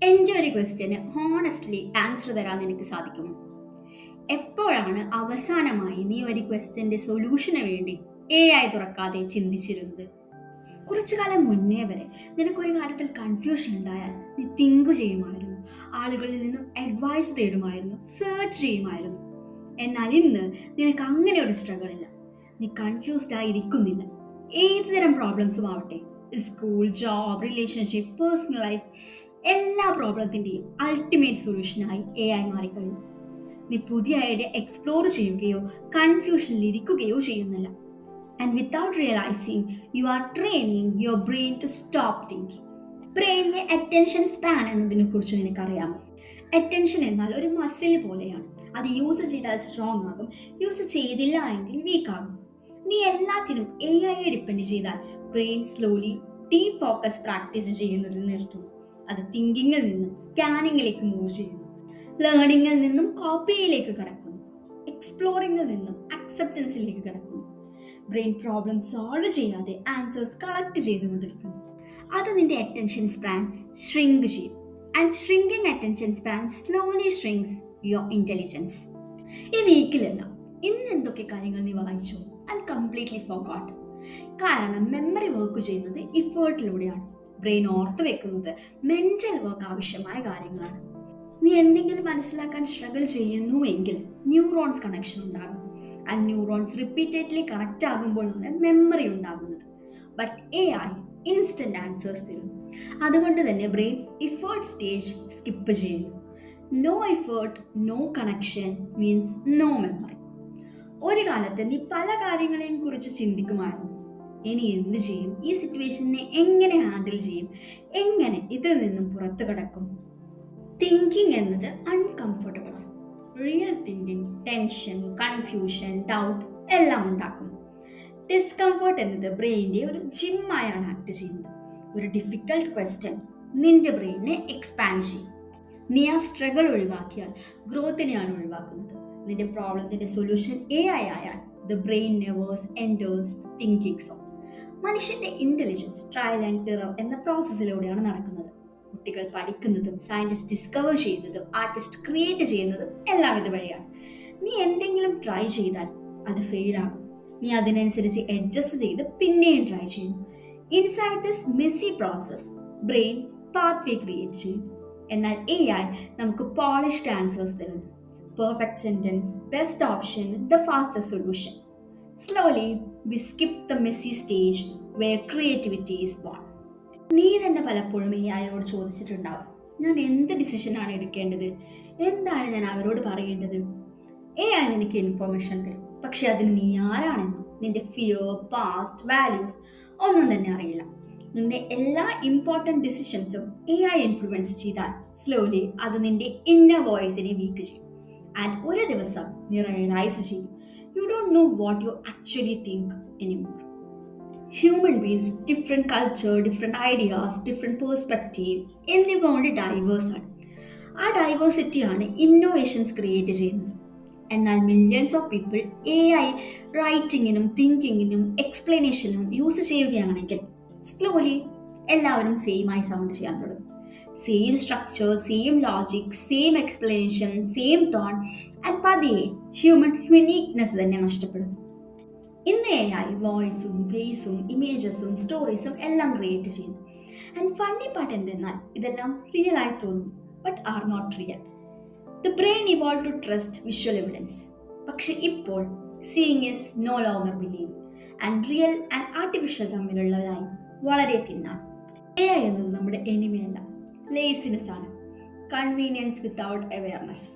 എൻ്റെ ഒരു question honestly answer തരാൻ നിനക്ക് സാധിക്കുമോ? എപ്പോഴാണ് അവസാനമായി നീ ഒരു ക്വസ്റ്റ്യന്റെ സൊല്യൂഷന് വേണ്ടി AI തുറക്കാതെ ചിന്തിച്ചിരുന്നത്? കുറച്ചു കാലം മുന്നേ വരെ നിനക്കൊരു കാര്യത്തിൽ കൺഫ്യൂഷൻ ഉണ്ടായാൽ നീ തിങ്ക് ചെയ്യുമായിരുന്നു, ആളുകളിൽ നിന്നും അഡ്വൈസ് തേടുമായിരുന്നു, സെർച്ച് ചെയ്യുമായിരുന്നു. എന്നാൽ ഇന്ന് നിനക്ക് അങ്ങനെ ഒരു സ്ട്രഗിൾ ഇല്ല. നീ കൺഫ്യൂസ്ഡ് ആയിരിക്കുന്നില്ല. ഏത് തരം പ്രോബ്ലംസും ആവട്ടെ, school, job, relationship, personal life, എല്ലാ പ്രോബ്ലത്തിൻ്റെയും അൾട്ടിമേറ്റ് സൊല്യൂഷനായി AI മാറിക്കഴിഞ്ഞു. നീ പുതിയ ഐഡിയ എക്സ്പ്ലോർ ചെയ്യുകയോ കൺഫ്യൂഷനിൽ ഇരിക്കുകയോ ചെയ്യുന്നില്ല. And without realizing you are training your brain to stop thinking. ബ്രെയിനിലെ അറ്റൻഷൻ സ്പാൻ എന്നതിനെ കുറിച്ച് നിനക്കറിയാമോ? അറ്റൻഷൻ എന്നാൽ ഒരു മസിൽ പോലെയാണ്. അത് യൂസ് ചെയ്താൽ സ്ട്രോങ് ആകും, യൂസ് ചെയ്തില്ല എങ്കിൽ വീക്ക് ആകും. നീ എല്ലാത്തിനും AI ഡിപ്പെൻഡ് ചെയ്താൽ brain slowly deep focus practice ചെയ്യുന്നത് നിർത്തും. അത് തിങ്കിങ്ങിൽ നിന്നും സ്കാനിങ്ങിലേക്ക് മൂവ് ചെയ്യുന്നു, ലേണിങ്ങിൽ നിന്നും കോപ്പിയിലേക്ക് കടക്കുന്നു, എക്സ്പ്ലോറിങ്ങിൽ നിന്നും അക്സെപ്റ്റൻസിലേക്ക് കടക്കുന്നു. ബ്രെയിൻ പ്രോബ്ലം സോൾവ് ചെയ്യാതെ ആൻസേഴ്സ് കളക്ട് ചെയ്തുകൊണ്ടിരിക്കുന്നു. അത് നിന്റെ അറ്റൻഷൻ സ്പാൻ ഷ്രിങ്ക് ചെയ്യും. And shrinking attention span slowly ഷ്രിങ്സ് your intelligence. ഈ വീക്കിലല്ല, ഇന്ന് എന്തൊക്കെ കാര്യങ്ങൾ നീ വായിച്ചു ആൻഡ് കംപ്ലീറ്റ്ലി ഫോർഗോട്ട്. കാരണം മെമ്മറി വർക്ക് ചെയ്യുന്നത് ഇഫേർട്ടിലൂടെയാണ്. ബ്രെയിൻ ഓർത്ത് വെക്കുന്നത് മെന്റൽ വർക്ക് ആവശ്യമായ കാര്യങ്ങളാണ്. നീ എന്തെങ്കിലും മനസ്സിലാക്കാൻ സ്ട്രഗിൾ ചെയ്യുന്നുവെങ്കിൽ ന്യൂറോൺസ് കണക്ഷൻ ഉണ്ടാകും. ആൻഡ് ന്യൂറോൺസ് റിപ്പീറ്റഡ്ലി കണക്ട് ആകുമ്പോഴാണ് മെമ്മറി ഉണ്ടാകുന്നത്. ബട്ട് AI ഇൻസ്റ്റന്റ് ആൻസേഴ്സ് തരുന്നു. അതുകൊണ്ട് തന്നെ ബ്രെയിൻ ഇഫേർട്ട് സ്റ്റേജ് സ്കിപ്പ് ചെയ്യുന്നു. No effort, no connection means no memory. ഒരു കാലത്ത് നീ പല കാര്യങ്ങളെയും കുറിച്ച് ചിന്തിക്കുമായിരുന്നു. ഇനി എന്ത് ചെയ്യും, ഈ സിറ്റുവേഷനെ എങ്ങനെ ഹാൻഡിൽ ചെയ്യും, എങ്ങനെ ഇതിൽ നിന്നും പുറത്തു കടക്കും. തിങ്കിങ് എന്നത് അൺകംഫർട്ടബിൾ ആണ്. Real thinking tension, confusion, doubt എല്ലാം ഉണ്ടാക്കും. ഡിസ്കംഫർട്ട് എന്നത് ബ്രെയിനിന്റെ ഒരു ജിമ്മായാണ് ആക്ട് ചെയ്യുന്നത്. ഒരു ഡിഫിക്കൽട്ട് ക്വസ്റ്റ്യൻ നിന്റെ ബ്രെയിനിനെ എക്സ്പാൻഡ് ചെയ്യും. നീ ആ സ്ട്രഗിൾ ഒഴിവാക്കിയാൽ ഗ്രോത്തിനെയാണ് ഒഴിവാക്കുന്നത്. നിന്റെ പ്രോബ്ലത്തിന്റെ സൊല്യൂഷൻ AI ആയാൽ the brain never enters thinking zone. മനുഷ്യന്റെ ഇന്റലിജൻസ് ട്രയൽ ആൻഡ് എറർ എന്ന പ്രോസസ്സിലൂടെയാണ് നടക്കുന്നത്. കുട്ടികൾ പഠിക്കുന്നതും സയന്റിസ്റ്റ് ഡിസ്കവർ ചെയ്യുന്നതും ആർട്ടിസ്റ്റ് ക്രിയേറ്റ് ചെയ്യുന്നതും എല്ലാം ഇത് വഴിയാണ്. നീ എന്തെങ്കിലും ട്രൈ ചെയ്താൽ അത് ഫെയിൽ ആകും. നീ അതിനനുസരിച്ച് അഡ്ജസ്റ്റ് ചെയ്ത് പിന്നെയും ട്രൈ ചെയ്യുന്നു. Inside this messy process brain pathway create ചെയ്യും. എന്നാൽ AI നമുക്ക് പോളിഷ്ഡ് ആൻസേഴ്സ് തരുന്നു. Perfect sentence, best option, the fastest solution. Slowly we skip the messy stage where creativity is born. നീ തന്നെ പലപ്പോഴും AI ചോദിച്ചിട്ടുണ്ടാവും, ഞാൻ എന്ത് ഡിസിഷനാണ് എടുക്കേണ്ടത്, എന്താണ് ഞാൻ അവരോട് പറയേണ്ടത്. AI നിനക്ക് ഇൻഫോർമേഷൻ തരും, പക്ഷെ അതിന് നീ ആരാണെന്നോ, നിന്റെ ഫിയർ, പാസ്റ്റ്, വാല്യൂസ് ഒന്നും തന്നെ അറിയില്ല. നിന്റെ എല്ലാ ഇമ്പോർട്ടൻറ്റ് ഡിസിഷൻസും AI ഇൻഫ്ലുവൻസ് ചെയ്താൽ സ്ലോലി അത് നിന്റെ ഇന്നർ വോയിസിനെ വീക്ക് ചെയ്യും. ആൻഡ് ഒരു ദിവസം നീ റിയലൈസ് ചെയ്യും, you don't know what you actually think anymore. Human beings different culture, different ideas, different perspective എന്നിവ കൊണ്ട് ഡൈവേഴ്സാണ്. ആ ഡൈവേഴ്സിറ്റിയാണ് ഇന്നോവേഷൻസ് ക്രിയേറ്റ് ചെയ്യുന്നത്. എന്നാൽ മില്യൺസ് ഓഫ് പീപ്പിൾ AI റൈറ്റിങ്ങിനും തിങ്കിങ്ങിനും എക്സ്പ്ലനേഷനും യൂസ് ചെയ്യുകയാണെങ്കിൽ സ്ലോലി എല്ലാവരും സെയിമായി സൗണ്ട് ചെയ്യാൻ തുടങ്ങും. Same structure, same logic, same explanation, same tone. And പതിയെ ഹ്യൂമൻ യുണീക്നെസ് തന്നെ നഷ്ടപ്പെടും. ഇന്ന് AI വോയിസും ഫേസും ഇമേജസും സ്റ്റോറീസും എല്ലാം ക്രിയേറ്റ് ചെയ്യുന്നു. ആൻഡ് ഫണ്ണി പാർട്ട് എന്തെന്നാൽ ഇതെല്ലാം റിയൽ ആയി തോന്നും, but are not real. The brain evolve to trust visual evidence. പക്ഷെ ഇപ്പോൾ seeing is no longer believe. And real and artificial തമ്മിലുള്ള ലൈൻ വളരെ തിന്നാണ്. AI എന്നത് നമ്മുടെ എനിമിയല്ല, ലേസിനെസ് ആണ്. Convenience without awareness.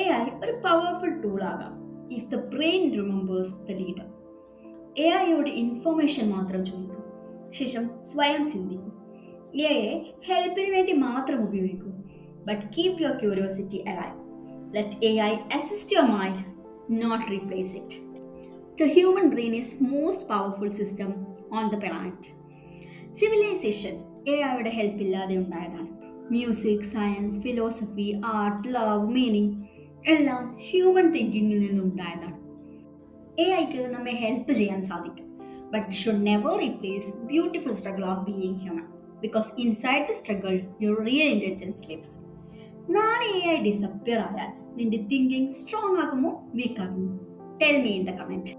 AI ഒരു പവർഫുൾ ടൂൾ ആകാം if the brain remembers the leader. AI information മാത്രം ചോദിക്കും, ശേഷം സ്വയം ചിന്തിക്കും. AI ഹെൽപ്പിന് വേണ്ടി മാത്രം ഉപയോഗിക്കും. But keep your curiosity alive. Let AI assist your mind, not replace it. The human brain is most powerful system on the planet. Civilization AI help ഇല്ലാതെ ഉണ്ടായതാണ്. Music, science, philosophy, art, love, meaning എല്ലാം human തിങ്കിങ്ങിൽ നിന്നും ഉണ്ടായതാണ്. AIക്ക് നമ്മെ help ചെയ്യാൻ സാധിക്കും, but should never replace beautiful struggle of being human. Because inside the struggle your real intelligence lives. നാളെ AI disappear ആയാൽ നിന്റെ തിങ്കിങ് സ്ട്രോങ് ആകുമോ വീക്ക് ആകുമോ? Tell me in the comment.